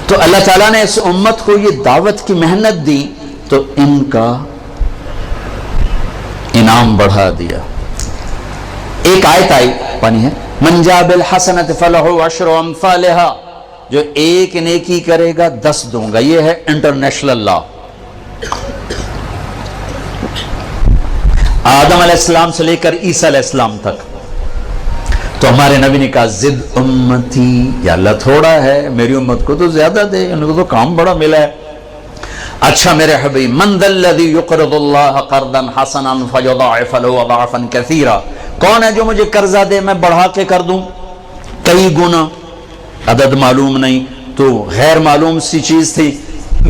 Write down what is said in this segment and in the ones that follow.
تو اللہ تعالیٰ نے اس امت کو یہ دعوت کی محنت دی تو ان کا انعام بڑھا دیا۔ ایک آیت آئی پانی ہے، من جاء بالحسنۃ فلہ عشر امثالھا، جو ایک نیکی کرے گا 10 دوں گا۔ یہ ہے انٹرنیشنل لا۔ آدم علیہ السلام سے لے کر عیسیٰ علیہ السلام تک تو ہمارے نبی نے کہا زد امتی، یا اللہ تھوڑا ہے، میری امت کو تو زیادہ دے، ان کو تو کام بڑا ملا ہے۔ اچھا میرے حبیب، من ذا الذی یقرض اللہ قرضا حسنا فیضاعف له اضعافا کثیرا، کون ہے جو مجھے قرضہ دے میں بڑھا کے کر دوں کئی گنا؟ عدد معلوم نہیں تو غیر معلوم سی چیز تھی۔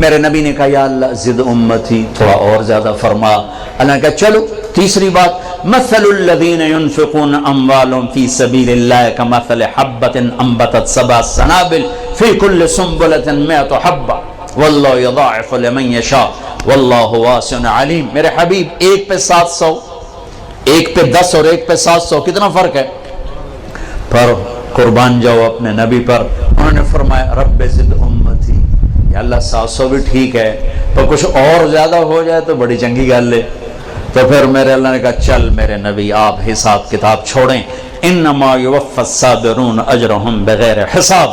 میرے نبی نے کہا یا اللہ زد امتی، تھوڑا اور زیادہ فرما۔ اللہ نے کہا چلو تیسری بات، مثل الذین ينفقون اموالهم فی سبیل اللہ کمثل حبۃ انبتت 7 سنابل فی کل سنبلۃ 100 حبۃ واللہ یضاعف لمن یشاء واللہ واسع علیم۔ میرے حبیب ایک پہ 700، ایک پہ 10 اور ایک پہ 700، کتنا فرق ہے؟ پر قربان جاؤ اپنے نبی پر۔ انہوں نے فرمایا رب زد امتی، یا اللہ 700 بھی ٹھیک ہے پر کچھ اور زیادہ ہو جائے تو بڑی چنگی گل ہے۔ تو پھر میرے اللہ نے کہا چل میرے نبی آپ حساب کتاب چھوڑیں، انما یوفی الصابرون اجرہم بغیر حساب،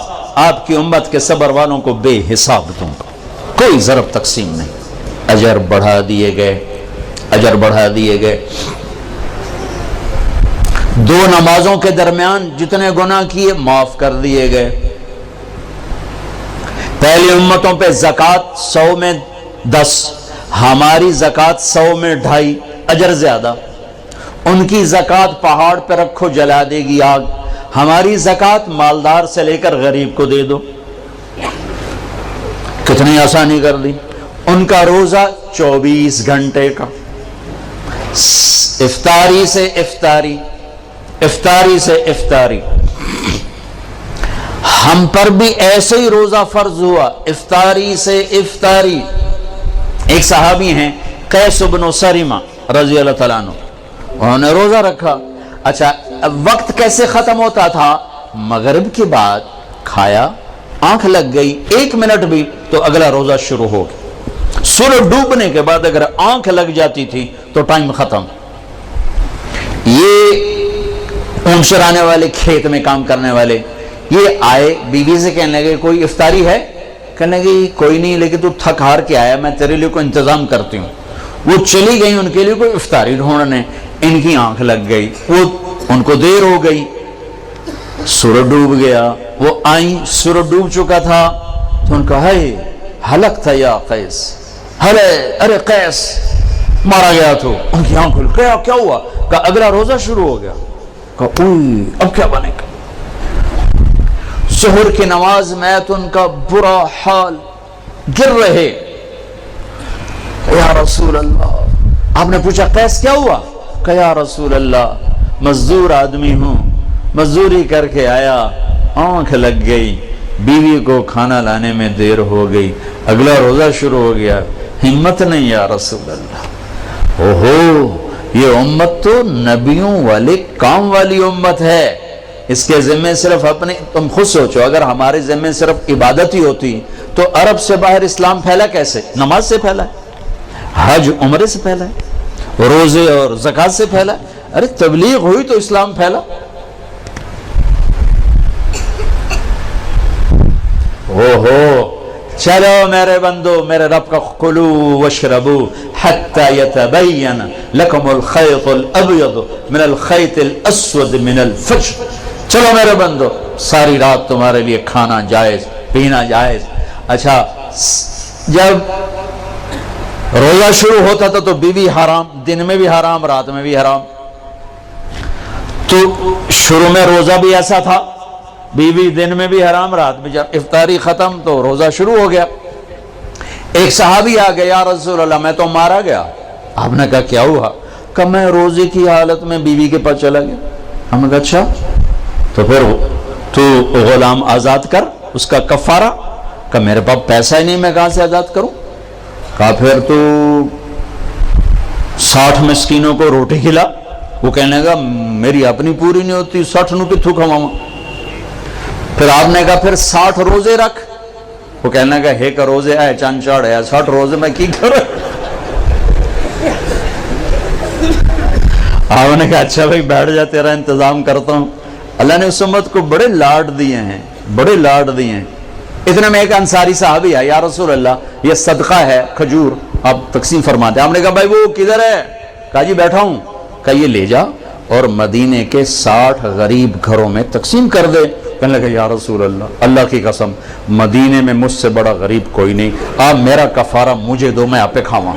آپ کی امت کے صبر والوں کو بے حساب دوں گا، کوئی ضرب تقسیم نہیں۔ اجر بڑھا دیے گئے، اجر بڑھا دیے گئے۔ 2 نمازوں کے درمیان جتنے گناہ کیے معاف کر دیے گئے۔ پہلی امتوں پہ زکوٰۃ 100 میں 10، ہماری زکوٰۃ 100 میں 2.5، اجر زیادہ۔ ان کی زکوٰۃ پہاڑ پہ رکھو جلا دے گی آگ، ہماری زکوٰۃ مالدار سے لے کر غریب کو دے دو، کتنی آسانی کر دی۔ ان کا روزہ 24 گھنٹے کا، افطاری سے افطاری، افطاری سے افطاری۔ ہم پر بھی ایسے ہی روزہ فرض ہوا، افطاری سے افطاری۔ ایک صحابی ہیں قیس بن سریمہ رضی اللہ تعالیٰ عنہ، انہوں نے روزہ رکھا۔ اچھا وقت کیسے ختم ہوتا تھا؟ مغرب کے بعد کھایا، آنکھ لگ گئی 1 منٹ بھی تو اگلا روزہ شروع ہو گیا۔ سورج ڈوبنے کے بعد اگر آنکھ لگ جاتی تھی تو ٹائم ختم۔ یہ اونٹ چرانے والے، کھیت میں کام کرنے والے، یہ آئے بیوی سے کہنے لگے کوئی افطاری ہے؟ کہنے لگے کوئی نہیں، لیکن تو تھک ہار کے آیا، میں تیرے لیے کوئی انتظام کرتی ہوں۔ وہ چلی گئی ان کے لیے کوئی افطاری ڈھونڈنے، ان کی آنکھ لگ گئی، وہ ان کو دیر ہو گئی، سورج ڈوب گیا۔ وہ آئیں، سورج ڈوب چکا تھا تو ان کا ہے ہلک تھا یا قیس، ارے قیس مارا گیا تو ان کی آنکھ کھل، کیا ہوا؟ کہا اگلا روزہ شروع ہو گیا۔ کہا اوئی اب کیا بنے گا؟ سحر کی نماز میں تو ان کا برا حال، گر رہے۔ یا رسول اللہ، آپ نے پوچھا قیس کیا ہوا؟ کہ یا رسول اللہ مزدور آدمی ہوں، مزدوری کر کے آیا، آنکھ لگ گئی، بیوی کو کھانا لانے میں دیر ہو گئی، اگلا روزہ شروع ہو گیا، ہمت نہیں یا رسول اللہ۔ اوہو، یہ امت تو نبیوں والے کام والی امت ہے، اس کے ذمہ صرف اپنے، تم خود سوچو اگر ہمارے ذمہ صرف عبادت ہی ہوتی تو عرب سے باہر اسلام پھیلا کیسے؟ نماز سے پھیلا ہے، حج عمرے سے پھیلا ہے، روزے اور زکوٰۃ سے پھیلا ہے۔ ارے تبلیغ ہوئی تو اسلام پھیلا۔ اوہو، چلو میرے بندو، میرے رب کا کلو واشربو حتی یتبین لکم الخیط الابیض من الخیط الاسود من الفجر۔ چلو میرے بندو، ساری رات تمہارے لیے کھانا جائز، پینا جائز۔ اچھا جب روزہ شروع ہوتا تھا تو بیوی حرام، دن میں بھی حرام، رات میں بھی حرام۔ تو شروع میں روزہ بھی ایسا تھا، بیوی دن میں بھی حرام، رات میں، جب افطاری ختم تو روزہ شروع ہو گیا۔ ایک صحابی آ گیا، یا رسول اللہ میں تو مارا گیا۔ آپ نے کہا کیا ہوا؟ کہ میں روزے کی حالت میں بیوی کے پاس چلا گیا۔ ہم نے کہا اچھا، تو پھر تو غلام آزاد کر، اس کا کفارہ۔ کہ میرے پاس پیسہ ہی نہیں، میں کہاں سے آزاد کروں؟ کہا پھر تو 60 مسکینوں کو روٹی کھلا۔ وہ کہنے لگا میری اپنی پوری نہیں ہوتی، 60 نو کتھوں کھواؤں؟ پھر آپ نے کہا پھر 60 روزے رکھ۔ وہ کہنے لگا ہے کا روزے آئے چاند چاڑ ہے 60 روزے میں کی کروں. آپ نے کہا اچھا بھائی بیٹھ جا تیرا انتظام کرتا ہوں. اللہ نے اس امت کو بڑے لاڈ دیے ہیں, بڑے لاڈ دیے ہیں. اتنے میں ایک انصاری صحابی ہے, یا رسول اللہ یہ صدقہ ہے کھجور آپ تقسیم فرماتے ہیں. آپ نے کہا بھائی وہ کدھر ہے؟ کہا جی بیٹھا ہوں. کہا یہ لے جا اور مدینے کے 60 غریب گھروں میں تقسیم کر دے. کہنے لگا یا رسول اللہ, اللہ کی قسم مدینے میں مجھ سے بڑا غریب کوئی نہیں, آپ میرا کفارہ مجھے دو, میں آپ پہ کھاواں.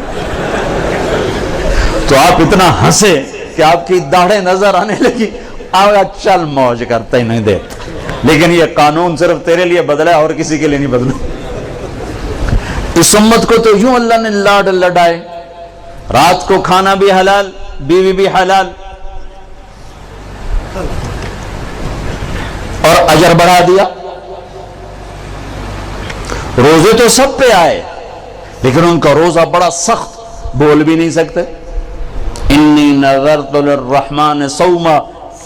تو آپ اتنا ہنسے کہ آپ کی داڑھیں نظر آنے لگی. آپ چل موج کرتا ہی نہیں دے, لیکن یہ قانون صرف تیرے لیے بدلا ہے اور کسی کے لیے نہیں بدلا. اس امت کو تو یوں اللہ نے لاڈ لڈائے, رات کو کھانا بھی حلال, بیوی بھی حلال, اور اجر بڑھا دیا. روزے تو سب پہ آئے, لیکن ان کا روزہ بڑا سخت, بول بھی نہیں سکتے. انی نذرت للرحمن صوما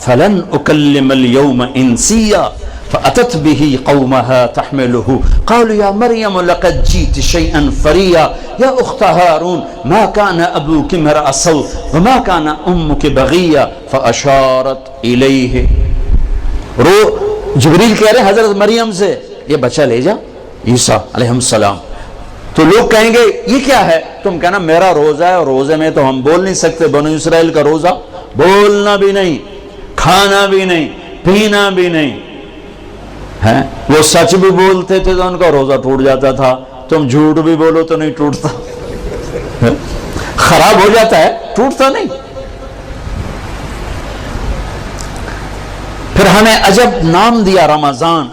فلن اکلم اليوم انسیا فاتت به قومها تحمله قالوا یا مریم لقد جئت شیئا فریا یا اخت ہارون ما كان ابوک امرأ سوء وما كان امک بغیا فاشارت الیہ. جبریل کہہ رہے حضرت مریم سے یہ بچہ لے جا, عیسیٰ علیہ السلام. تو لوگ کہیں گے یہ کیا ہے؟ تم کہنا میرا روزہ ہے, اور روزے میں تو ہم بول نہیں سکتے. بنو اسرائیل کا روزہ بولنا بھی نہیں, کھانا بھی نہیں, پینا بھی نہیں ہے. وہ سچ بھی بولتے تھے تو ان کا روزہ ٹوٹ جاتا تھا, تم جھوٹ بھی بولو تو نہیں ٹوٹتا, خراب ہو جاتا ہے, ٹوٹتا نہیں. پھر ہمیں عجب نام دیا رمضان.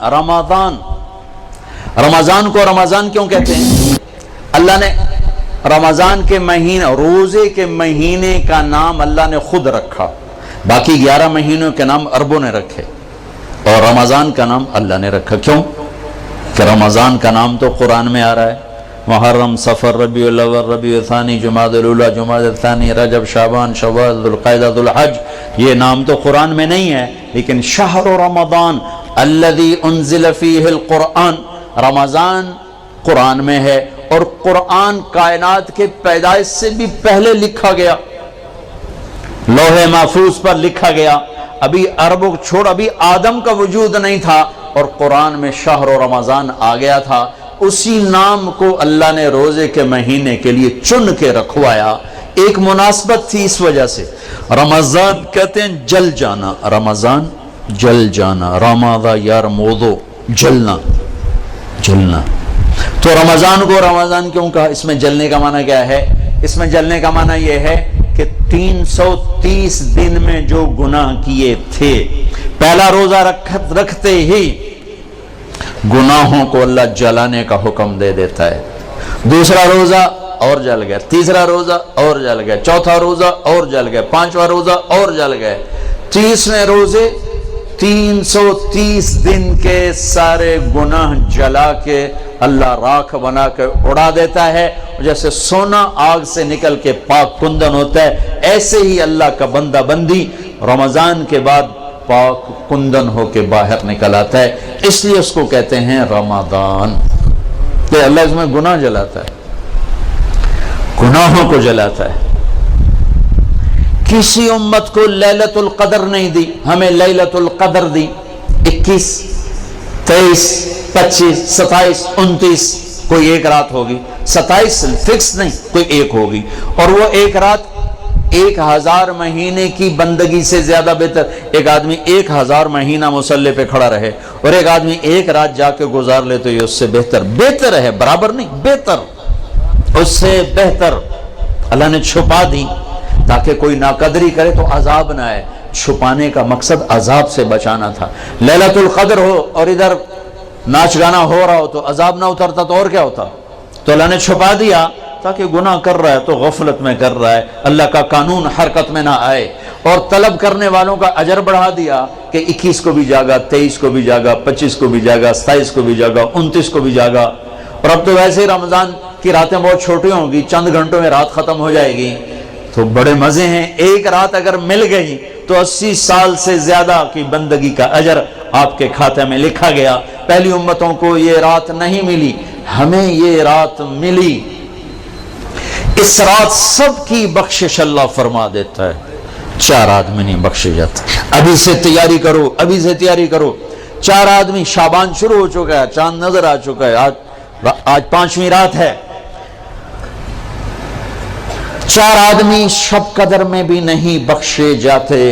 رمضان کو رمضان کیوں کہتے ہیں؟ اللہ نے رمضان کے مہینے, روزے کے مہینے کا نام اللہ نے خود رکھا, باقی 11 مہینوں کے نام عربوں نے رکھے, اور رمضان کا نام اللہ نے رکھا. کیوں؟ کہ رمضان کا نام تو قرآن میں آ رہا ہے, محرم, صفر, ربیع الاول, ربیع الثانی, جمادی الاولی, جمادی الثانی, رجب, شعبان, شوال, ذوالقعدہ, ذوالحج. یہ نام تو قرآن میں نہیں ہے, لیکن شہر رمضان الذی انزل فیہ القرآن, رمضان قرآن میں ہے, اور قرآن کائنات کے پیدائش سے بھی پہلے لکھا گیا, لوح محفوظ پر لکھا گیا. ابھی عربوں کو چھوڑ, ابھی آدم کا وجود نہیں تھا, اور قرآن میں شہر و رمضان آ گیا تھا. اسی نام کو اللہ نے روزے کے مہینے کے لیے چن کے رکھوایا. ایک مناسبت تھی اس وجہ سے. رمضان کہتے ہیں جل جانا, رمضان جل جانا, رمضا یرمضو, جلنا, جلنا. تو رمضان کو رمضان کیوں کہا؟ اس میں جلنے کا معنی کیا ہے؟ اس میں جلنے کا معنی یہ ہے کہ 330 دن میں جو گناہ کیے تھے, پہلا روزہ رکھتے ہی گناہوں کو اللہ جلانے کا حکم دے دیتا ہے. دوسرا روزہ اور جل گیا, تیسرا روزہ اور جل گیا, چوتھا روزہ اور جل گیا, پانچواں روزہ اور جل گئے. 30ویں روزے 330 دن کے سارے گناہ جلا کے اللہ راکھ بنا کے اڑا دیتا ہے. جیسے سونا آگ سے نکل کے پاک کندن ہوتا ہے, ایسے ہی اللہ کا بندہ بندی رمضان کے بعد پاک کندن ہو کے باہر نکل آتا ہے. اس لیے اس کو کہتے ہیں رمضان, کہ اللہ اس میں گناہ جلاتا ہے, گناہوں کو جلاتا ہے. کسی امت کو لیلۃ القدر نہیں دی, ہمیں لیلۃ القدر دی. 21, 23, 25, 27, 29 کوئی ایک رات ہوگی. 27 فکس نہیں, کوئی ایک ہوگی, اور وہ ایک رات 1000 مہینے کی بندگی سے زیادہ بہتر. ایک آدمی 1000 مہینہ مصلی پہ کھڑا رہے, اور ایک آدمی ایک رات جا کے گزار لے, تو یہ اس سے بہتر ہے, برابر نہیں, بہتر, اس سے بہتر. اللہ نے چھپا دی تاکہ کوئی ناقدری کرے تو عذاب نہ آئے. چھپانے کا مقصد عذاب سے بچانا تھا. لیلۃ القدر ہو اور ادھر ناچ گانا ہو رہا ہو تو عذاب نہ اترتا تو اور کیا ہوتا؟ تو اللہ نے چھپا دیا تاکہ گناہ کر رہا ہے تو غفلت میں کر رہا ہے, اللہ کا قانون حرکت میں نہ آئے. اور طلب کرنے والوں کا اجر بڑھا دیا کہ 21 کو بھی جاگا, 23 کو بھی جاگا, 25 کو بھی جاگا, 27 کو بھی جاگا, 29 کو بھی جاگا. اور اب تو ویسے ہی رمضان کی راتیں بہت چھوٹی ہوں گی, چند گھنٹوں میں رات ختم ہو جائے گی, تو بڑے مزے ہیں. ایک رات اگر مل گئی تو 80 سال سے زیادہ کی بندگی کا اجر آپ کے کھاتے میں لکھا گیا. پہلی امتوں کو یہ رات نہیں ملی, ہمیں یہ رات ملی، اس رات سب کی بخشش اللہ فرما دیتا ہے، 4 آدمی نہیں بخشے جاتے۔ ابھی سے تیاری کرو، ابھی سے تیاری کرو۔ 4 آدمی، شعبان شروع ہو چکا ہے، چاند نظر آ چکا ہے، آج 5ویں رات ہے۔ 4 آدمی شب قدر میں بھی نہیں بخشے جاتے،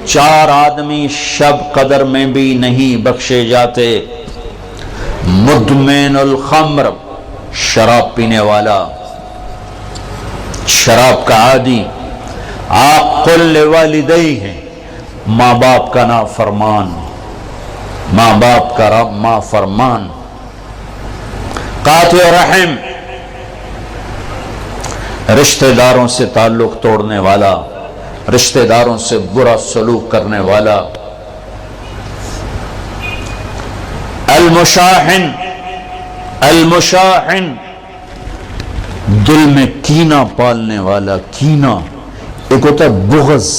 4 آدمی شب قدر میں بھی نہیں بخشے جاتے۔ مدمن الخمر، شراب پینے والا، شراب کا عادی، عاق لوالدیہ، ماں باپ کا نافرمان، ماں باپ کا نافرمان، قاطع رحم، رشتہ داروں سے تعلق توڑنے والا، رشتہ داروں سے برا سلوک کرنے والا، المشاحن، المشاحن، دل میں کینہ پالنے والا، کینہ۔ ایک ہوتا ہے بغض،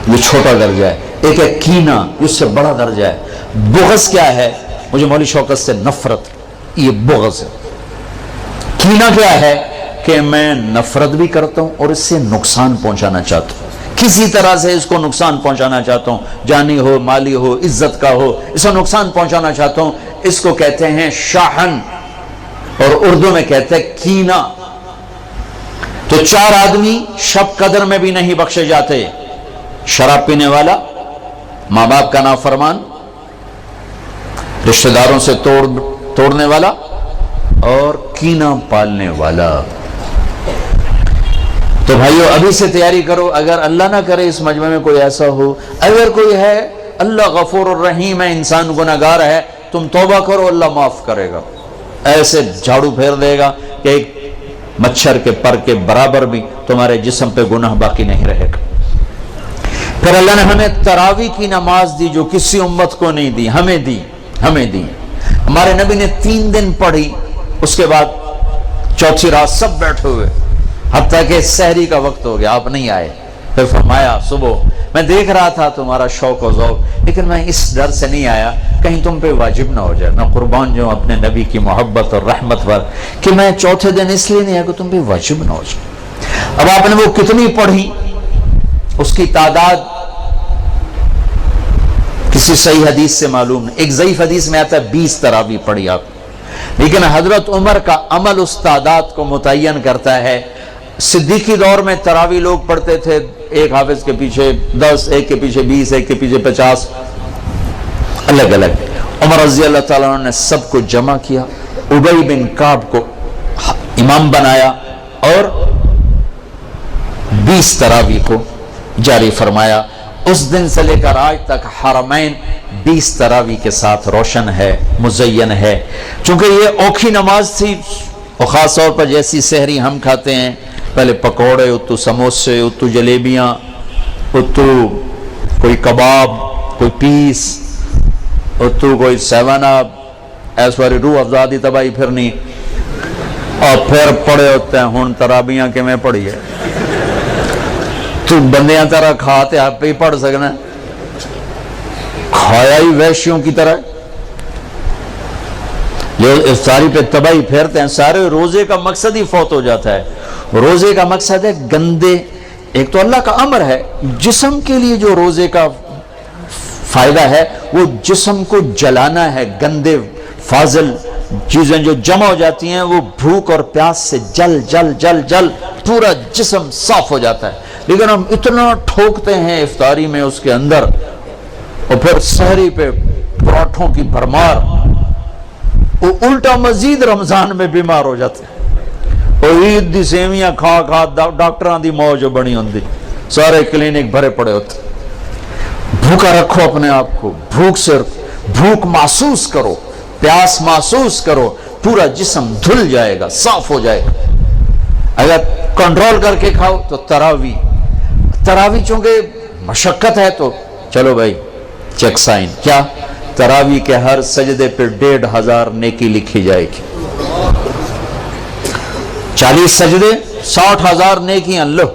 یہ چھوٹا درجہ ہے، ایک ہے کینہ، اس سے بڑا درجہ ہے۔ بغض کیا ہے؟ مجھے مولی شوکت سے نفرت، یہ بغض ہے۔ کینہ کیا ہے؟ کہ میں نفرت بھی کرتا ہوں اور اس سے نقصان پہنچانا چاہتا ہوں، کسی طرح سے اس کو نقصان پہنچانا چاہتا ہوں، جانی ہو، مالی ہو، عزت کا ہو، اس کو نقصان پہنچانا چاہتا ہوں۔ اس کو کہتے ہیں شاحن، اور اردو میں کہتے ہیں کینہ۔ تو 4 آدمی شب قدر میں بھی نہیں بخشے جاتے، شراب پینے والا، ماں باپ کا نافرمان، رشتہ داروں سے توڑنے والا، اور کینہ پالنے والا۔ تو بھائیو ابھی سے تیاری کرو، اگر اللہ نہ کرے اس مجمع میں کوئی ایسا ہو، اگر کوئی ہے، اللہ غفور الرحیم ہے، انسان گناہگار ہے، تم توبہ کرو، اللہ معاف کرے گا، ایسے جھاڑو پھیر دے گا کہ ایک مچھر کے پر کے برابر بھی تمہارے جسم پہ گناہ باقی نہیں رہے گا۔ پھر اللہ نے ہمیں تراویح کی نماز دی جو کسی امت کو نہیں دی، ہمیں دی، ہمیں دی۔ ہمارے نبی نے 3 دن پڑھی، اس کے بعد چوتھی رات سب بیٹھے ہوئے، حتیٰ کہ سحری کا وقت ہو گیا، آپ نہیں آئے۔ پھر فرمایا صبح میں دیکھ رہا تھا تمہارا شوق و ذوق، لیکن میں اس ڈر سے نہیں آیا کہیں تم پہ واجب نہ ہو جائے، میں قربان جو اپنے نبی کی محبت اور رحمت پر، کہ میں چوتھے دن اس لیے نہیں آیا کہ تم پہ واجب نہ ہو جائے۔ اب آپ نے وہ کتنی پڑھی، اس کی تعداد کسی صحیح حدیث سے معلوم نہیں، ایک ضعیف حدیث میں آتا ہے 20 تراویح پڑھی آپ، لیکن حضرت عمر کا عمل اس تعداد کو متعین کرتا ہے۔ صدیقی دور میں تراویح لوگ پڑھتے تھے، ایک حافظ کے پیچھے 10، ایک کے پیچھے 20، ایک کے پیچھے 50، الگ الگ۔ عمر رضی اللہ تعالیٰ عنہ نے سب کو جمع کیا، ابی بن کعب کو امام بنایا اور 20 تراویح کو جاری فرمایا۔ اس دن سے لے کر آج تک حرمین 20 تراویح کے ساتھ روشن ہے، مزین ہے۔ چونکہ یہ اوکھی نماز تھی، اور خاص طور پر جیسی سحری ہم کھاتے ہیں، پہلے پکوڑے، اتو سموسے، اتو جلیبیاں، اتو کوئی کباب، کوئی پیس، اتو کوئی 7 اپ، ایسواری روح افزادی تباہی پھرنی، اور پھر پڑے ہوتے ہیں ہون ترابیاں کہ میں پڑھی ہے، تو بندیاں طرح کھاتے آپ پہ ہی پڑھ سکنا، کھایا ہی ویشیوں کی طرح۔ جو افطاری پہ تباہی پھیرتے ہیں، سارے روزے کا مقصد ہی فوت ہو جاتا ہے۔ روزے کا مقصد ہے گندے، ایک تو اللہ کا امر ہے، جسم کے لیے جو روزے کا فائدہ ہے وہ جسم کو جلانا ہے، گندے فاضل چیزیں جو جمع ہو جاتی ہیں وہ بھوک اور پیاس سے جل جل جل جل پورا جسم صاف ہو جاتا ہے، لیکن ہم اتنا ٹھوکتے ہیں افطاری میں اس کے اندر، اور پھر سحری پہ پراٹھوں کی بھرمار، وہ الٹا مزید رمضان میں بیمار ہو جاتے ہیں، اور عید دی سیویاں کھا کھا ڈاکٹراں دی موج بنی ہوندی، سارے کلینک بھرے پڑے ہوتے۔ بھوکا رکھو اپنے آپ کو، بھوک محسوس کرو، پیاس محسوس کرو، پورا جسم دھل جائے گا، صاف ہو جائے گا۔ اگر کنٹرول کر کے کھاؤ تو تراویح چونکہ مشقت ہے، تو چلو بھائی چیک سائن، کیا تراویح کے ہر سجدے پہ 1500 نیکی لکھی جائے گی، 40 سجدے 60,000 نیکیاں لو۔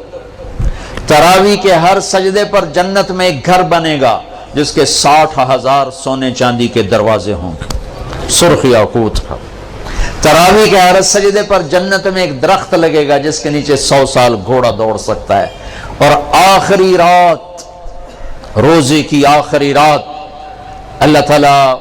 تراویح کے ہر سجدے پر جنت میں ایک گھر بنے گا جس کے 60,000 سونے چاندی کے دروازے ہوں گے، سرخ یاقوت کا۔ تراویح کے ہر سجدے پر جنت میں ایک درخت لگے گا جس کے نیچے 100 سال گھوڑا دوڑ سکتا ہے. اور آخری رات، روزے کی آخری رات، اللہ تعالیٰ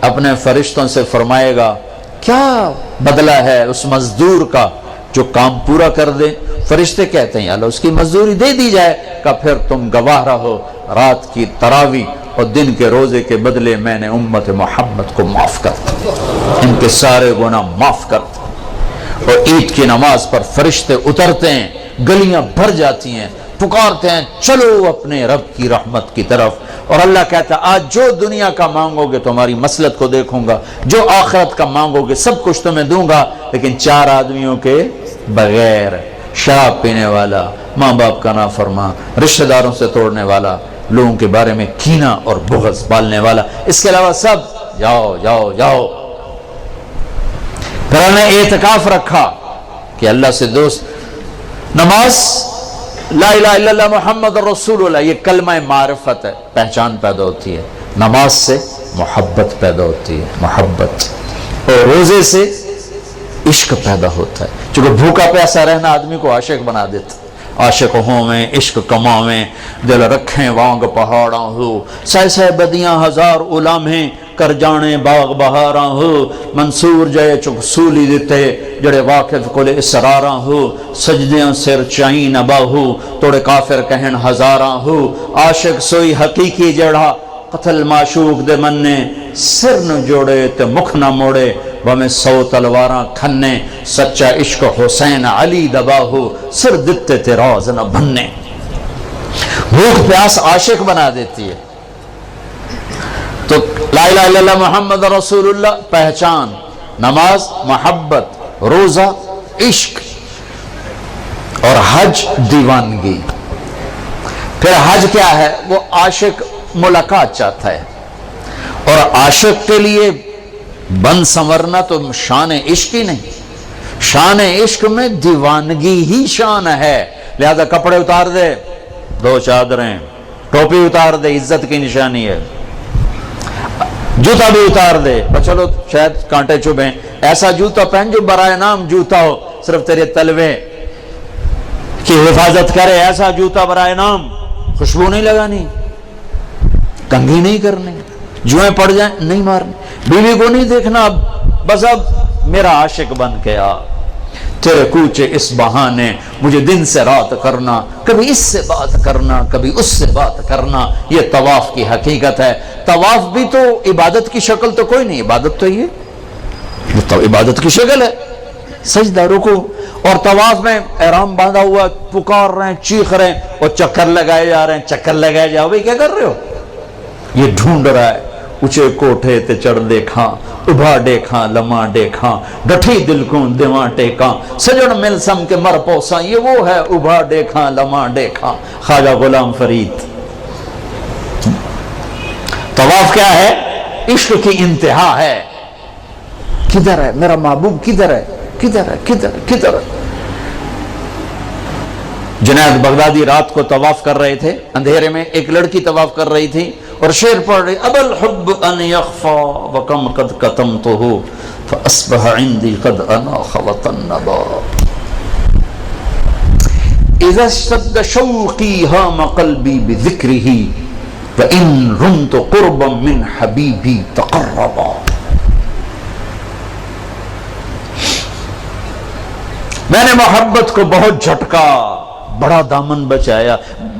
اپنے فرشتوں سے فرمائے گا کیا بدلہ ہے اس مزدور کا جو کام پورا کر دے. فرشتے کہتے ہیں اللہ اس کی مزدوری دے دی جائے. کہ پھر تم گواہ رہو رات کی تراویح اور دن کے روزے کے بدلے میں نے امت محمد کو معاف کر دیا، ان کے سارے گناہ معاف کر دیا. اور عید کی نماز پر فرشتے اترتے ہیں، گلیاں بھر جاتی ہیں، پکارتے ہیں چلو اپنے رب کی رحمت کی طرف. اور اللہ کہتا ہے آج جو دنیا کا مانگو گے تمہاری مسلط کو دیکھوں گا، جو آخرت کا مانگو گے سب کچھ تمہیں دوں گا، لیکن 4 آدمیوں کے بغیر: شراب پینے والا، ماں باپ کا نافرمان، رشتہ داروں سے توڑنے والا، لوگوں کے بارے میں کینہ اور بغض پالنے والا، اس کے علاوہ سب جاؤ جاؤ جاؤ. پھر ہم نے اعتکاف رکھا کہ اللہ سے دوست. نماز لا الہ الا اللہ محمد رسول اللہ، یہ کلمہ معرفت ہے، پہچان پیدا ہوتی ہے. نماز سے محبت پیدا ہوتی ہے، محبت. اور روزے سے عشق پیدا ہوتا ہے، چونکہ بھوکا پیاسا رہنا آدمی کو عاشق بنا دیتا. عاشق ہوویں عشق کماویں، دل رکھیں وانگ پہاڑاں ہو، سہ سہ بدیاں ہزار علامیں کر جانے باغ بہاراں ہو. منصور جے چک سولی دیتے جڑے واقف کل اسراراں ہو. سجدیاں سر چائیں نباہو توڑے کافر کہن ہزاراں ہو. عاشق سوئی حقیقی جڑا قتل معشوق دے مننے، سر نہ جوڑے تے مکھ نہ موڑے بہمیں 100 تلواراں کھنے. سچا عشق حسین علی دباہو سر دتے تے راز نہ بننے. بھوک پیاس عاشق بنا دیتی ہے. تو لا الہ الا اللہ محمد رسول اللہ پہچان، نماز محبت، روزہ عشق، اور حج دیوانگی. پھر حج کیا ہے؟ وہ عاشق ملاقات چاہتا ہے، اور عاشق کے لیے بن سنورنا تو شان عشق ہی نہیں، شان عشق میں دیوانگی ہی شان ہے. لہذا کپڑے اتار دے، 2 چادریں، ٹوپی اتار دے، عزت کی نشانی ہے. جوتا بھی اتار دے، چلو شاید کانٹے چبھیں، ایسا جوتا پہن جو برائے نام جوتا ہو، صرف تیرے تلوے کی حفاظت کرے. ایسا جوتا برائے نام، خوشبو نہیں لگانی، کنگھی نہیں کرنی، جوئیں پڑ جائیں نہیں مارنی، بیوی کو نہیں دیکھنا. بس اب میرا عاشق بن کے آ، تیرے کوچے اس بہانے مجھے دن سے رات کرنا، کبھی اس سے بات کرنا کبھی اس سے بات کرنا. یہ طواف کی حقیقت ہے. طواف بھی تو عبادت کی شکل تو کوئی نہیں، عبادت تو یہ تو عبادت کی شکل ہے. سجدہ رکوع، اور طواف میں احرام باندھا ہوا، پکار رہے ہیں، چیخ رہے ہیں، اور چکر لگائے جا رہے ہیں. چکر لگائے جاؤ بھائی کیا کر رہے ہو؟ یہ ڈھونڈ رہا ہے. اچھے کوٹھے تے چڑھ دیکھاں، ابھا دیکھاں لمحہ دیکھاں، ڈٹھی دل کو دیواں ٹیکاں، سجن مل سم کے مر پوساں. یہ وہ ہے ابھا دیکھاں لمحہ دیکھاں، خواجہ غلام فرید. طواف کیا ہے؟ عشق کی انتہا ہے. کدھر ہے میرا محبوب؟ کدھر ہے؟ کدھر ہے؟ کدھر کدھر؟ جنید بغدادی رات کو طواف کر رہے تھے، اندھیرے میں ایک لڑکی طواف کر رہی تھی اور شعر پڑھ رہی: ابا الحب ان یخفا وکم قد کتمتہ فاصبح عندی قد اناخ وطنبا اذا اشتد شوقی ہام قلبی بذکرہ وان رمت قربا من حبیبی تقربا. میں نے محبت کو بہت جھٹکا، بڑا دامن بچایا،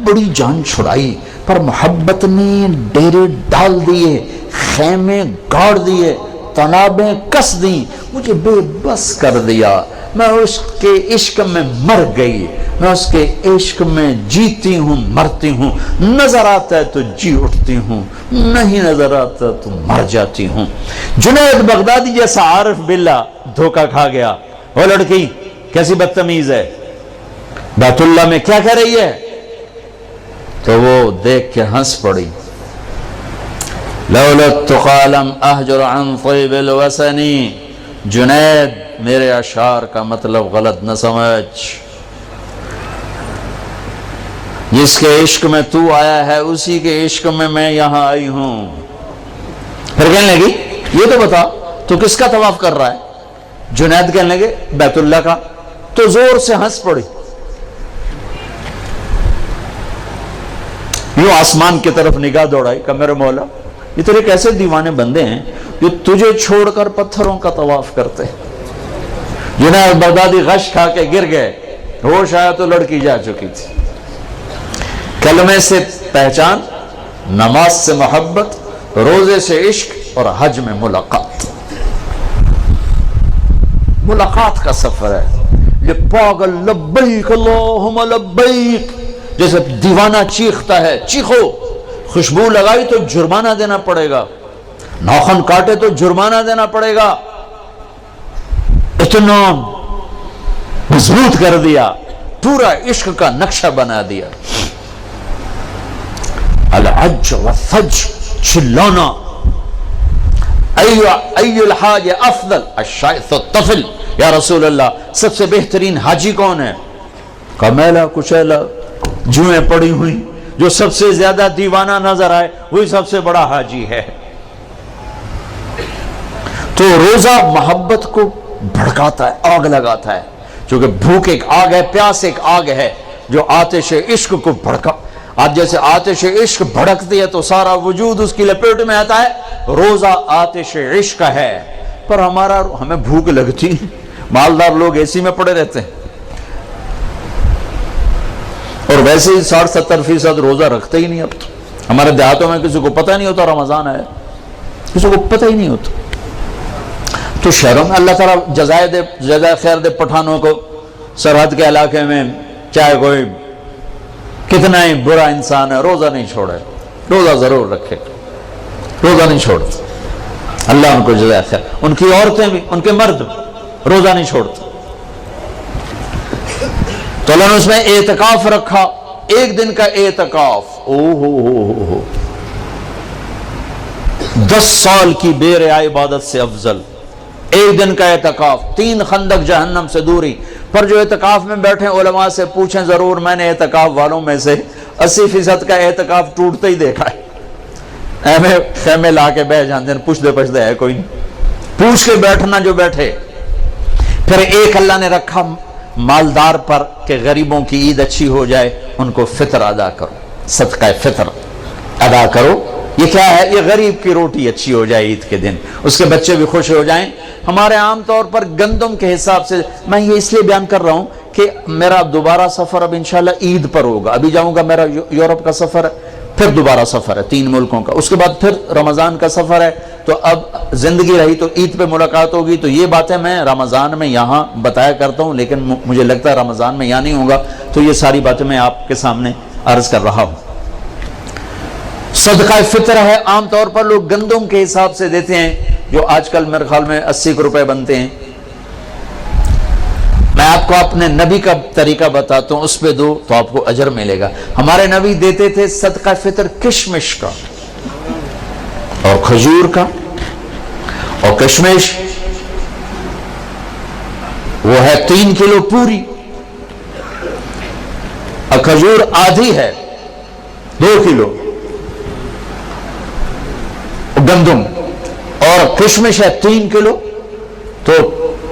بڑی جان چھڑائی، پر محبت نے ڈیرے ڈال دیے، خیمے گاڑ دیے، تنابیں کس دیں، مجھے بے بس کر دیا. میں اس کے عشق میں مر گئی، میں اس کے عشق میں جیتی ہوں مرتی ہوں. نظر آتا ہے تو جی اٹھتی ہوں، نہیں نظر آتا تو مر جاتی ہوں. جنید بغدادی جیسا عارف باللہ دھوکہ کھا گیا. وہ لڑکی کیسی بدتمیز ہے، بیت اللہ میں کیا کہہ رہی ہے؟ تو وہ دیکھ کے ہنس پڑی. لولا التقى لم اهجر عن طيب الوسن. جنید میرے اشعار کا مطلب غلط نہ سمجھ، جس کے عشق میں تو آیا ہے اسی کے عشق میں یہاں آئی ہوں. پھر کہنے لگی یہ تو بتا تو کس کا طواف کر رہا ہے؟ جنید کہنے لگے بیت اللہ کا، تو زور سے ہنس پڑی، یوں آسمان کی طرف نگاہ دوڑائی کہ میرے مولا یہ تیرے کیسے دیوانے بندے ہیں جو تجھے چھوڑ کر پتھروں کا طواف کرتے ہیں۔ جنید بغدادی غش کھا کے گر گئے، ہوش آیا تو لڑکی جا چکی تھی۔ کلمے سے پہچان، نماز سے محبت، روزے سے عشق اور حج میں ملاقات۔ ملاقات کا سفر ہے۔ یہ پاگل لبیک اللہم لبیک جیسے دیوانہ چیختا ہے، چیخو، خوشبو لگائی تو جرمانہ دینا پڑے گا، ناخن کاٹے تو جرمانہ دینا پڑے گا، اتنا مضبوط کر دیا، پورا عشق کا نقشہ بنا دیا۔ العج والثج، چلانا، ای الحاج افضل الشائث الطفل، یا رسول اللہ سب سے بہترین حاجی کون ہے؟ کہا میلا کچیلا جوئیں پڑی ہوئی، جو سب سے زیادہ دیوانہ نظر آئے وہی سب سے بڑا حاجی ہے۔ تو روزہ محبت کو بھڑکاتا ہے، آگ لگاتا ہے، چونکہ بھوک ایک آگ ہے، پیاس ایک آگ ہے جو آتش عشق کو بھڑکا۔ آج جیسے آتش عشق بھڑکتی ہے تو سارا وجود اس کی لپیٹ میں آتا ہے، روزہ آتش عشق ہے۔ پر ہمیں بھوک لگتی، مالدار لوگ اے سی میں پڑے رہتے ہیں، اور ویسے ہی 60-70% روزہ رکھتے ہی نہیں۔ اب تو ہمارے دیہاتوں میں کسی کو پتہ نہیں ہوتا رمضان ہے، کسی کو پتہ ہی نہیں ہوتا۔ تو شہروں میں اللہ تعالیٰ جزائے خیر دے پٹھانوں کو، سرحد کے علاقے میں چاہے کوئی کتنا ہی برا انسان ہے، روزہ نہیں چھوڑے، روزہ ضرور رکھے، روزہ نہیں چھوڑتے، اللہ ان کو جزائے خیر۔ ان کی عورتیں بھی، ان کے مرد روزہ نہیں چھوڑتے۔ تو اللہ نے اس میں اعتکاف رکھا، ایک دن کا اعتکاف، 10 سال کی بے رعا عبادت سے افضل ایک دن کا اعتکاف، 3 خندق جہنم سے دوری۔ پر جو اعتکاف میں بیٹھے علماء سے پوچھیں ضرور، میں نے اعتکاف والوں میں سے 80% کا اعتکاف ٹوٹتے ہی دیکھا ہے۔ ایمیں خیمے لا کے بیٹھ جاندے، پوچھ دے ہے کوئی نہیں، پوچھ کے بیٹھنا جو بیٹھے۔ پھر ایک اللہ نے رکھا مالدار پر کہ غریبوں کی عید اچھی ہو جائے، ان کو فطر ادا کرو، صدقہ فطر ادا کرو۔ یہ کیا ہے؟ یہ غریب کی روٹی اچھی ہو جائے عید کے دن، اس کے بچے بھی خوش ہو جائیں۔ ہمارے عام طور پر گندم کے حساب سے، میں یہ اس لیے بیان کر رہا ہوں کہ میرا دوبارہ سفر اب انشاءاللہ عید پر ہوگا، ابھی جاؤں گا، میرا یورپ کا سفر ہے، پھر دوبارہ سفر ہے 3 ملکوں کا، اس کے بعد پھر رمضان کا سفر ہے۔ تو اب زندگی رہی تو عید پہ ملاقات ہوگی، تو یہ باتیں میں رمضان میں یہاں بتایا کرتا ہوں، لیکن مجھے لگتا ہے رمضان میں یہاں نہیں ہوگا، تو یہ ساری باتیں میں آپ کے سامنے عرض کر رہا ہوں۔ صدقہ فطر ہے، عام طور پر لوگ گندم کے حساب سے دیتے ہیں، جو آج کل میرے خیال میں 80 روپے بنتے ہیں۔ میں آپ کو اپنے نبی کا طریقہ بتاتا ہوں، اس پہ دو تو آپ کو اجر ملے گا۔ ہمارے نبی دیتے تھے صدقہ فطر کشمش کا اور کھجور کا، اور کشمش وہ ہے 3 کلو پوری، اور کھجور آدھی ہے 2 کلو گندم، اور کشمش ہے 3 کلو، تو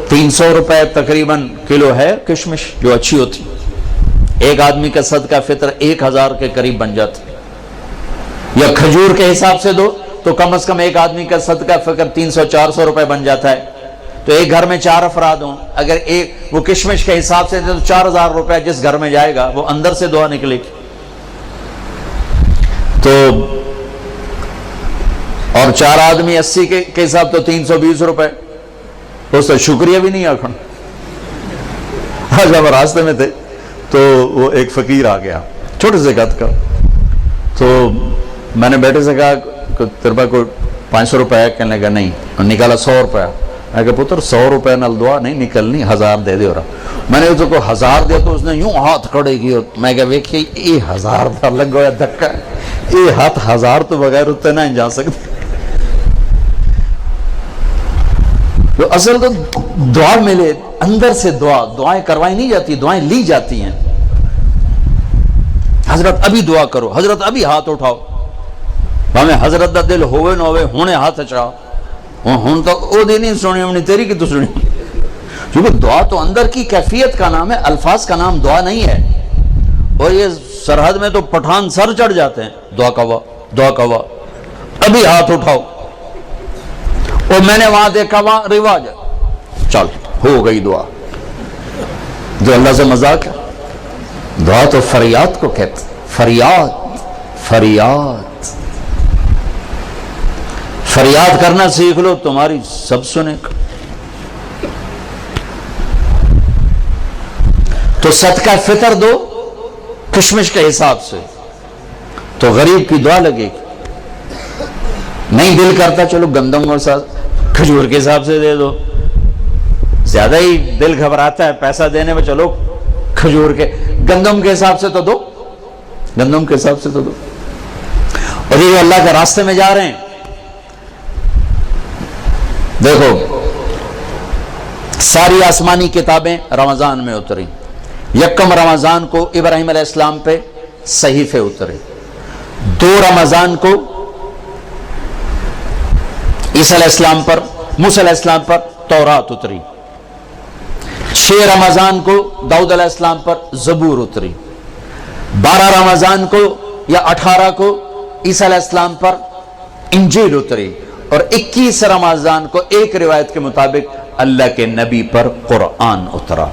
300 روپے تقریباً کلو ہے کشمش، جو اچھی ہوتی۔ ایک آدمی کا صدقہ فطر 1000 کے قریب بن جاتا، یا کھجور کے حساب سے دو تو کم از کم ایک آدمی کا صدقہ فطر 300-400 روپے بن جاتا ہے۔ تو ایک گھر میں 4 افراد ہوں، اگر ایک وہ کشمش کے حساب سے دے تو 4000 روپے جس گھر میں جائے گا وہ اندر سے دعا نکلے گی۔ تو اور 4 آدمی 80 کے حساب تو 320 روپے، اس سے شکریہ بھی نہیں آکھن۔ آج ہم راستے میں تھے تو وہ ایک فقیر آ گیا چھوٹے سے قد کا، تو میں نے بیٹے سے کہا کہ تیرے پاس کوئی 500 روپے ہے؟ کہنے لگا نہیں، نکالا 100 روپے۔ میں کہا پتر 100 روپے نال دعا نہیں نکلنی، 1000 دے دے۔ رہا میں نے اسے کو 1000 دیا تو اس نے یوں ہاتھ کھڑے کی، میں کہا ویکھیے یہ 1000 دا لگ گیا دھکا، یہ ہاتھ 1000 تو بغیر اتنے نہ جا سکتے۔ تو اصل تو دعا ملے، اندر سے دعائیں کروائی نہیں جاتی، دعائیں لی جاتی ہیں۔ حضرت ابھی دعا کرو، حضرت ابھی ہاتھ اٹھاؤ، ہمیں حضرت دا دل ہوئے نہ ہوئے ہونے ہاتھ چاہو، ہوں تو او دی نہیں سنی ہونی، تیری کی تو سنی۔ کیونکہ دعا تو اندر کی کیفیت کا نام ہے، الفاظ کا نام دعا نہیں ہے. اور یہ سرحد میں تو پٹھان سر چڑھ جاتے ہیں، دعا کوا دعا کوا، ابھی ہاتھ اٹھاؤ، اور میں نے وہاں دیکھا وہاں رواج ہے، چل ہو گئی دعا. جو اللہ سے مذاق ہے. دعا تو فریاد کو کہتے، فریاد فریاد فریاد کرنا سیکھ لو، تمہاری سب سنے گا. تو صدقہ فطر دو کشمش کے حساب سے، تو غریب کی دعا لگے گی. نہیں دل کرتا چلو گندم اور ساتھ کھجور کے حساب سے دے دو، زیادہ ہی دل گھبراتا ہے پیسہ دینے میں، چلو کھجور کے گندم کے حساب سے تو دو، گندم کے حساب سے تو دو. اور یہ اللہ کے راستے میں جا رہے ہیں، دیکھو ساری آسمانی کتابیں رمضان میں اتری. یکم رمضان کو ابراہیم علیہ السلام پہ صحیفے اترے، 2 رمضان کو عیسیٰ علیہ السلام پر، موسیٰ علیہ السلام پر تورات اتری، 6 رمضان کو داؤد علیہ السلام پر زبور اتری، 12 رمضان کو یا 18 کو عیسیٰ علیہ السلام پر انجیل اتری، اور 21 رمضان کو ایک روایت کے مطابق اللہ کے نبی پر قرآن اترا.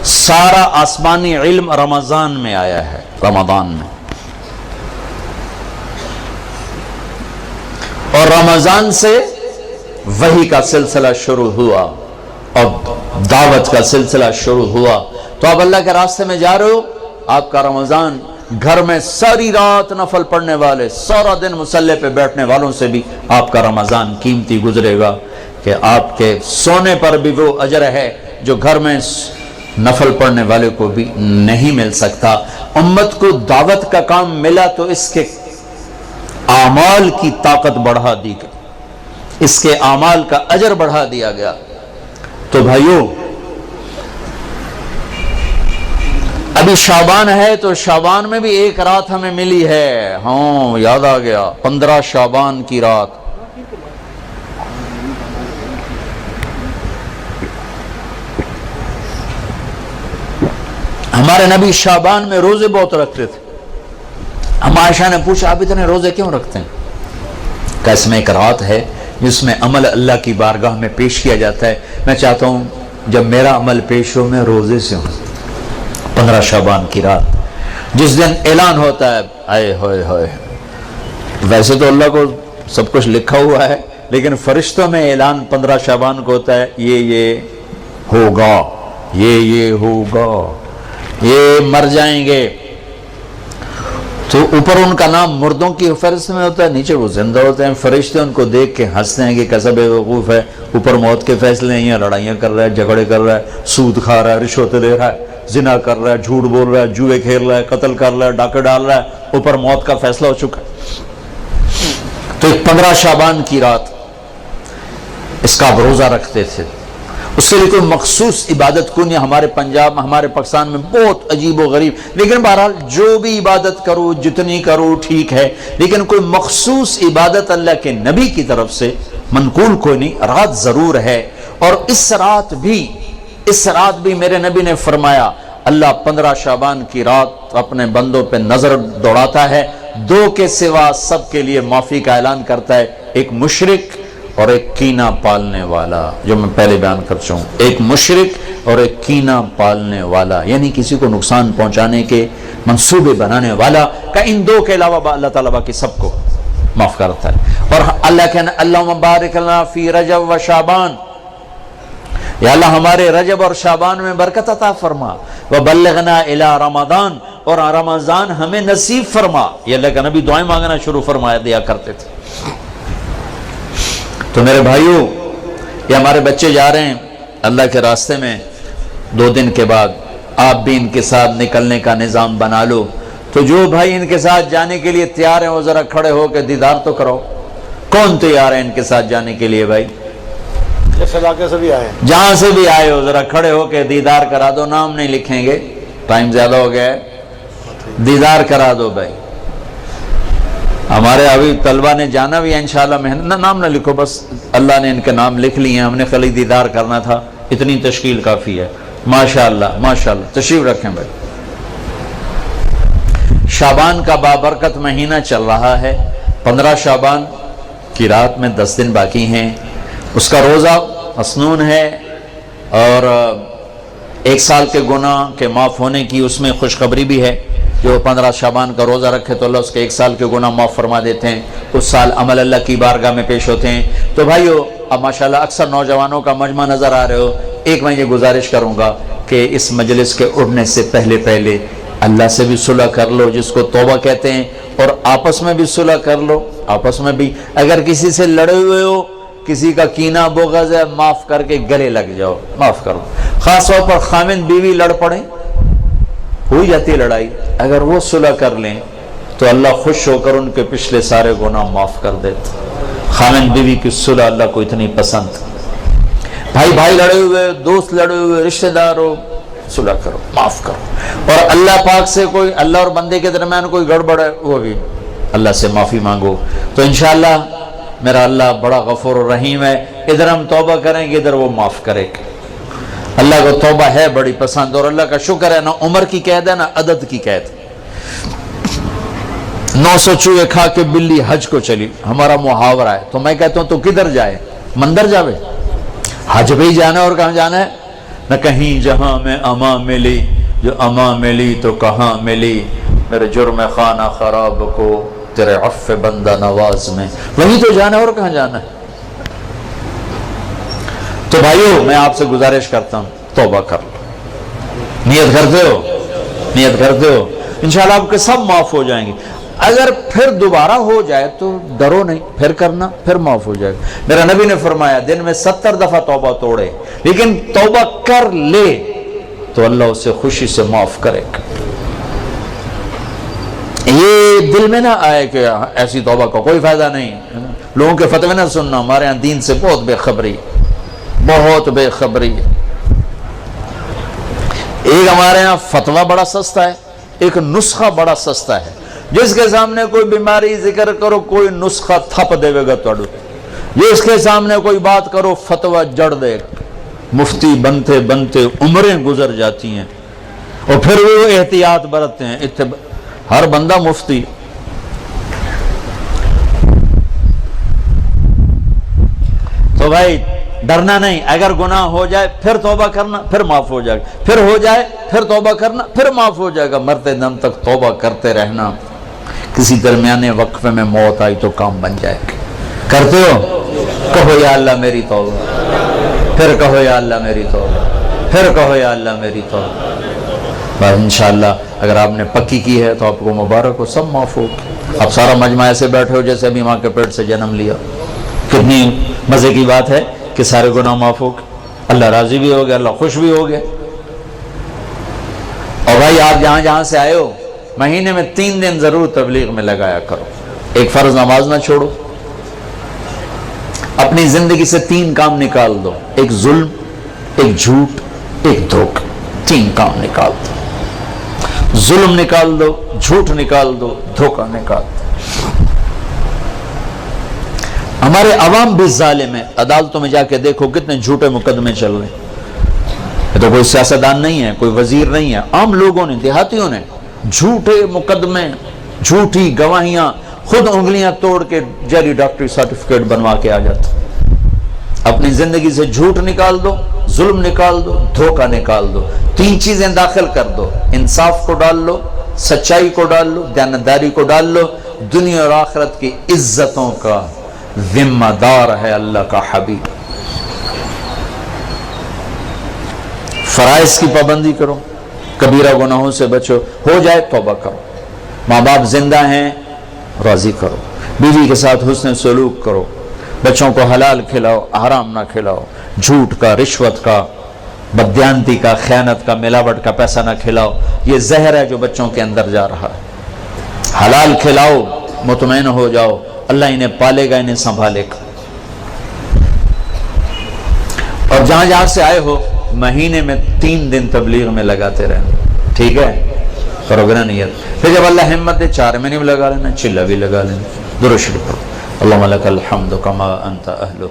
سارا آسمانی علم رمضان میں آیا ہے، رمضان میں. اور رمضان سے وحی کا سلسلہ شروع ہوا اور دعوت کا سلسلہ شروع ہوا. تو آپ اللہ کے راستے میں جا رہے ہو، آپ کا رمضان گھر میں ساری رات نفل پڑھنے والے، سارا دن مصلی پہ بیٹھنے والوں سے بھی آپ کا رمضان قیمتی گزرے گا، کہ آپ کے سونے پر بھی وہ اجر ہے جو گھر میں نفل پڑھنے والے کو بھی نہیں مل سکتا. امت کو دعوت کا کام ملا تو اس کے اعمال کی طاقت بڑھا دی گئی، اس کے اعمال کا اجر بڑھا دیا گیا. تو بھائیو ابھی شعبان ہے، تو شعبان میں بھی ایک رات ہمیں ملی ہے. ہاں یاد آ گیا، 15 شعبان کی رات. ہمارے نبی شعبان میں روزے بہت رکھتے تھے. ہم عائشہ نے پوچھا آپ اتنے روزے کیوں رکھتے ہیں؟ کہ اس میں ایک رات ہے جس میں عمل اللہ کی بارگاہ میں پیش کیا جاتا ہے. میں چاہتا ہوں جب میرا عمل پیش ہو میں روزے سے ہوں. 15 شعبان کی رات جس دن اعلان ہوتا ہے، آئے ہوئے ہوئے، ویسے تو اللہ کو سب کچھ لکھا ہوا ہے، لیکن فرشتوں میں اعلان 15 شعبان کو ہوتا ہے، یہ ہوگا، یہ ہوگا، یہ مر جائیں گے. تو اوپر ان کا نام مردوں کی فہرست میں ہوتا ہے، نیچے وہ زندہ ہوتے ہیں. فرشتے ان کو دیکھ کے ہنستے ہیں کہ کیسا بے وقوف ہے، اوپر موت کے فیصلے ہیں، یہاں لڑائیاں کر رہا ہے، جھگڑے کر رہا ہے، سود کھا رہا ہے، رشوت دے رہا ہے، زنا کر رہا ہے، جھوٹ بول رہا ہے، جوئے کھیل رہا ہے، قتل کر رہا ہے، ڈاکے ڈال رہا ہے، اوپر موت کا فیصلہ ہو چکا ہے. تو ایک 15 شعبان کی رات اس کا روزہ رکھتے تھے. اس کے لیے کوئی مخصوص عبادت کو نہیں. ہمارے پنجاب، ہمارے پاکستان میں بہت عجیب و غریب، لیکن بہرحال جو بھی عبادت کرو جتنی کرو ٹھیک ہے، لیکن کوئی مخصوص عبادت اللہ کے نبی کی طرف سے منقول کوئی نہیں. رات ضرور ہے، اور اس رات بھی میرے نبی نے فرمایا اللہ 15 شعبان کی رات اپنے بندوں پہ نظر دوڑاتا ہے، 2 کے سوا سب کے لیے معافی کا اعلان کرتا ہے، ایک مشرک اور ایک کینہ پالنے والا، جو میں پہلے بیان کر چکا ہوں. ایک مشرک اور ایک کینہ پالنے والا، یعنی کسی کو نقصان پہنچانے کے منصوبے بنانے والا، کہ ان 2 کے علاوہ اللہ تعالیٰ باقی سب کو معاف کرتا ہے. اور اللہ کہنا اللہم بارک لنا فی رجب و شعبان، یا اللہ ہمارے رجب اور شعبان میں برکت عطا فرما، وبلغنا الی رمضان، اور رمضان ہمیں نصیب فرما. یہ اللہ کا نبی دعائیں مانگنا شروع فرمایا دیا کرتے تھے. تو میرے بھائیوں، یہ ہمارے بچے جا رہے ہیں اللہ کے راستے میں، 2 دن کے بعد آپ بھی ان کے ساتھ نکلنے کا نظام بنا لو. تو جو بھائی ان کے ساتھ جانے کے لیے تیار ہیں وہ ذرا کھڑے ہو کے دیدار تو کرو. کون تیار ہے ان کے ساتھ جانے کے لیے؟ بھائی جس علاقے سے بھی آئے، جہاں سے بھی آئے ہو ذرا کھڑے ہو کے دیدار کرا دو. نام نہیں لکھیں گے، ٹائم زیادہ ہو گیا ہے، دیدار کرا دو بھائی. ہمارے ابھی طلبہ نے جانا بھی ہے انشاءاللہ. محنت نام نہ لکھو، بس اللہ نے ان کے نام لکھ لیے ہیں، ہم نے خالی دیدار کرنا تھا. اتنی تشکیل کافی ہے. ماشاءاللہ ماشاءاللہ. تشریف رکھیں بھائی. شعبان کا بابرکت مہینہ چل رہا ہے. 15 شعبان کی رات میں 10 دن باقی ہیں. اس کا روزہ مسنون ہے اور 1 سال کے گناہ کے معاف ہونے کی اس میں خوشخبری بھی ہے. جو 15 شعبان کا روزہ رکھے تو اللہ اس کے 1 سال کے گناہ معاف فرما دیتے ہیں. اس سال عمل اللہ کی بارگاہ میں پیش ہوتے ہیں. تو بھائیو اب ماشاءاللہ اکثر نوجوانوں کا مجمع نظر آ رہے ہو. ایک میں یہ گزارش کروں گا کہ اس مجلس کے اٹھنے سے پہلے اللہ سے بھی صلح کر لو جس کو توبہ کہتے ہیں, اور آپس میں بھی صلح کر لو. آپس میں بھی اگر کسی سے لڑے ہوئے ہو, کسی کا کینہ بغض ہے, معاف کر کے گلے لگ جاؤ, معاف کرو. خاص طور پر خاوند بیوی لڑ پڑیں, ہو جاتی ہے لڑائی, اگر وہ صلح کر لیں تو اللہ خوش ہو کر ان کے پچھلے سارے گناہ معاف کر دیتے. خاوند بیوی کی صلح اللہ کو اتنی پسند. بھائی لڑے ہوئے, دوست لڑے ہوئے, رشتہ دار ہو, صلح کرو, معاف کرو. اور اللہ پاک سے کوئی اللہ اور بندے کے درمیان کوئی گڑبڑ ہے وہ بھی اللہ سے معافی مانگو. تو انشاءاللہ میرا اللہ بڑا غفور الرحیم ہے. ادھر ہم توبہ کریں گے, ادھر وہ معاف کرے گا. اللہ کو توبہ ہے بڑی پسند, اور اللہ کا شکر ہے نہ عمر کی قید ہے نہ عدد کی قید. 900 چوہے کھا کے بلی حج کو چلی, ہمارا محاورہ ہے. تو میں کہتا ہوں تو کدھر جائے, مندر جاوے, حج بھی جانا اور کہاں جانا ہے. نہ کہیں جہاں میں اما ملی, جو اما ملی تو کہاں ملی, میرے جرم خانہ خراب کو تیرے عفو بندہ نواز میں, وہیں تو جانا ہے اور کہاں جانا ہے. تو بھائیو میں آپ سے گزارش کرتا ہوں توبہ کر لو. نیت کرتے ہو انشاءاللہ آپ کے سب معاف ہو جائیں گے. اگر پھر دوبارہ ہو جائے تو ڈرو نہیں, پھر کرنا, پھر معاف ہو جائے گا. میرا نبی نے فرمایا دن میں 70 دفعہ توبہ توڑے, لیکن توبہ کر لے تو اللہ اسے خوشی سے معاف کرے گا. یہ دل میں نہ آئے کہ ایسی توبہ کا کوئی فائدہ نہیں. لوگوں کے فتوے نہ سننا, ہمارے ہاں دین سے بہت بے خبری ہے. ایک ہمارے ہاں فتویٰ بڑا سستا ہے, ایک نسخہ بڑا سستا ہے. جس کے سامنے کوئی بیماری ذکر کرو کوئی نسخہ تھپ دے گا توڑو, جس کے سامنے کوئی بات کرو فتویٰ جڑ دے. مفتی بنتے عمریں گزر جاتی ہیں اور پھر وہ احتیاط برتتے ہیں. ہر بندہ مفتی. تو بھائی ڈرنا نہیں, اگر گناہ ہو جائے پھر توبہ کرنا, پھر معاف ہو جائے گا. پھر ہو جائے پھر توبہ کرنا, پھر معاف ہو جائے گا. مرتے دم تک توبہ کرتے رہنا. کسی درمیانے وقفے میں موت آئی تو کام بن جائے گا. کرتے ہو, کہو یا اللہ میری توبہ, پھر کہو یا اللہ میری توبہ, پھر کہو یا اللہ میری توبہ. بس انشاءاللہ اگر آپ نے پکی کی ہے تو آپ کو مبارک ہو, سب معاف ہو. اب سارا مجمع ایسے بیٹھے ہو جیسے ابھی ماں کے پیٹ سے جنم لیا. کتنی مزے کی بات ہے کہ سارے گناہ معاف ہو گئے, اللہ راضی بھی ہو گیا, اللہ خوش بھی ہو گیا. اور بھائی آپ جہاں سے آئے ہو مہینے میں 3 دن ضرور تبلیغ میں لگایا کرو. ایک فرض نماز نہ چھوڑو. اپنی زندگی سے 3 کام نکال دو, ایک ظلم, ایک جھوٹ, ایک دھوکہ. 3 کام نکال دو. ظلم نکال دو, جھوٹ نکال دو, دھوکہ نکال دو. ہمارے عوام بھی ظالم ہے. عدالتوں میں جا کے دیکھو کتنے جھوٹے مقدمے چل رہے ہیں. یہ تو کوئی سیاستدان نہیں ہے, کوئی وزیر نہیں ہے, عام لوگوں نے, دیہاتیوں نے جھوٹے مقدمے, جھوٹی گواہیاں, خود انگلیاں توڑ کے جعلی ڈاکٹری سرٹیفکیٹ بنوا کے آ جاتے. اپنی زندگی سے جھوٹ نکال دو, ظلم نکال دو, دھوکہ نکال دو. 3 چیزیں داخل کر دو, انصاف کو ڈال لو, سچائی کو ڈال لو, دیانتداری کو ڈال لو. دنیا اور آخرت کی عزتوں کا ذمہ دار ہے اللہ کا حبیب. فرائض کی پابندی کرو, کبیرہ گناہوں سے بچو, ہو جائے توبہ کرو. ماں باپ زندہ ہیں راضی کرو, بیوی کے ساتھ حسن سلوک کرو, بچوں کو حلال کھلاؤ, حرام نہ کھلاؤ. جھوٹ کا, رشوت کا, بددیانتی کا, خیانت کا, ملاوٹ کا پیسہ نہ کھلاؤ. یہ زہر ہے جو بچوں کے اندر جا رہا ہے. حلال کھلاؤ, مطمئن ہو جاؤ, اللہ انہیں پالے گا, انہیں سنبھالے گا. اور جہاں سے آئے ہو مہینے میں 3 دن تبلیغ میں لگاتے رہنا. ٹھیک ہے, کرو گے نا نیت. پھر جب اللہ ہمت دے 4 مہینے بھی لگا لینا, چلہ بھی لگا لینا. درود شریف پڑھو. اللہم لک الحمد کما انت اہلہ.